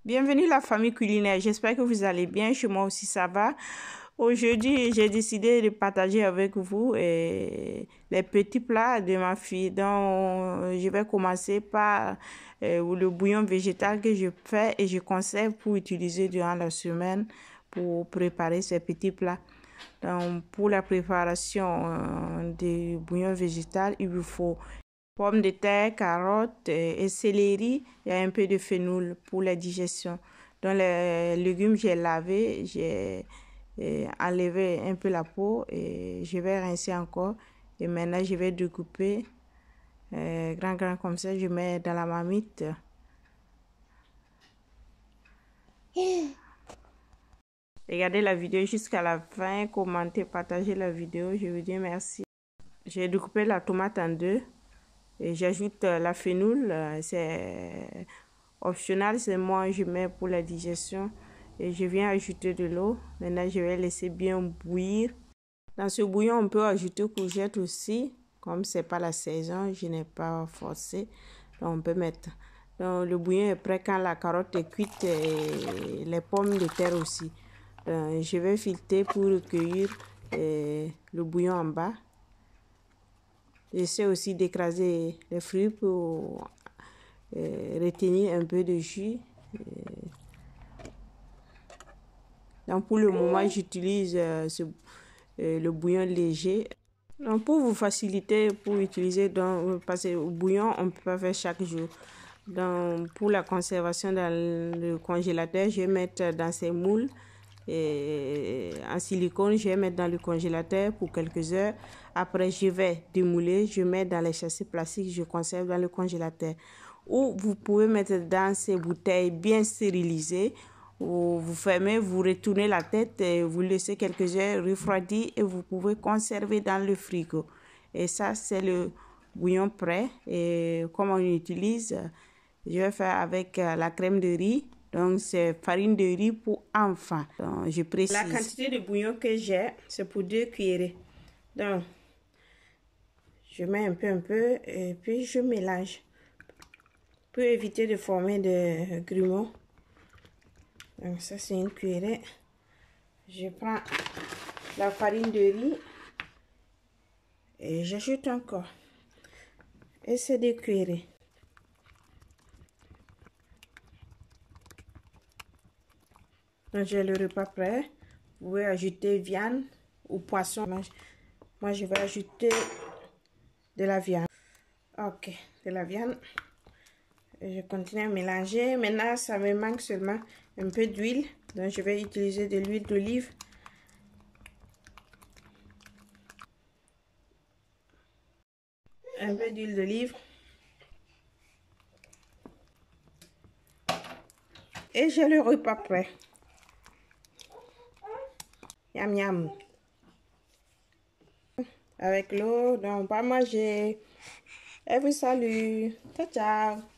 Bienvenue la famille culinaire, j'espère que vous allez bien, chez moi aussi ça va. Aujourd'hui, j'ai décidé de partager avec vous les petits plats de ma fille. Donc, je vais commencer par le bouillon végétal que je fais et je conserve pour utiliser durant la semaine pour préparer ces petits plats. Donc, pour la préparation du bouillon végétal, il vous faut pommes de terre, carottes et céleri. Il y a un peu de fénoul pour la digestion. Dans les légumes, j'ai lavé, j'ai enlevé un peu la peau et je vais rincer encore. Et maintenant, je vais découper grand comme ça. Je mets dans la marmite. Regardez la vidéo jusqu'à la fin, commentez, partagez la vidéo. Je vous dis merci. J'ai découpé la tomate en deux. Et j'ajoute la fénoul, c'est optionnel, c'est moi je mets pour la digestion. Et je viens ajouter de l'eau. Maintenant, je vais laisser bien bouillir. Dans ce bouillon, on peut ajouter courgettes aussi. Comme c'est pas la saison, je n'ai pas forcé. Donc, on peut mettre. Donc, le bouillon est prêt quand la carotte est cuite et les pommes de terre aussi. Donc, je vais filtrer pour recueillir le bouillon en bas. J'essaie aussi d'écraser les fruits pour retenir un peu de jus. Donc pour le moment, j'utilise le bouillon léger. Donc pour vous faciliter, pour utiliser, parce que le bouillon, on ne peut pas faire chaque jour. Donc pour la conservation dans le congélateur, je vais mettre dans ces moules. Et en silicone, je vais mettre dans le congélateur pour quelques heures. Après, je vais démouler, je mets dans les sachets plastiques, je conserve dans le congélateur. Ou vous pouvez mettre dans ces bouteilles bien stérilisées. Ou vous fermez, vous retournez la tête et vous laissez quelques heures refroidir et vous pouvez conserver dans le frigo. Et ça, c'est le bouillon prêt. Et comme on utilise, je vais faire avec la crème de riz. Donc, c'est farine de riz pour enfants. Donc, je précise. La quantité de bouillon que j'ai, c'est pour 2 cuillerées. Donc, je mets un peu, et puis je mélange. Pour éviter de former des grumeaux. Donc, ça, c'est une cuillerée. Je prends la farine de riz et j'ajoute encore. Et c'est 2 cuillerées. Donc, j'ai le repas prêt. Vous pouvez ajouter viande ou poisson. Moi, je vais ajouter de la viande. Ok, de la viande. Et je continue à mélanger. Maintenant, ça me manque seulement un peu d'huile. Donc, je vais utiliser de l'huile d'olive. Un peu d'huile d'olive. Et j'ai le repas prêt. Miam miam. Avec l'eau, donc pas manger. Et vous salue. Ciao ciao.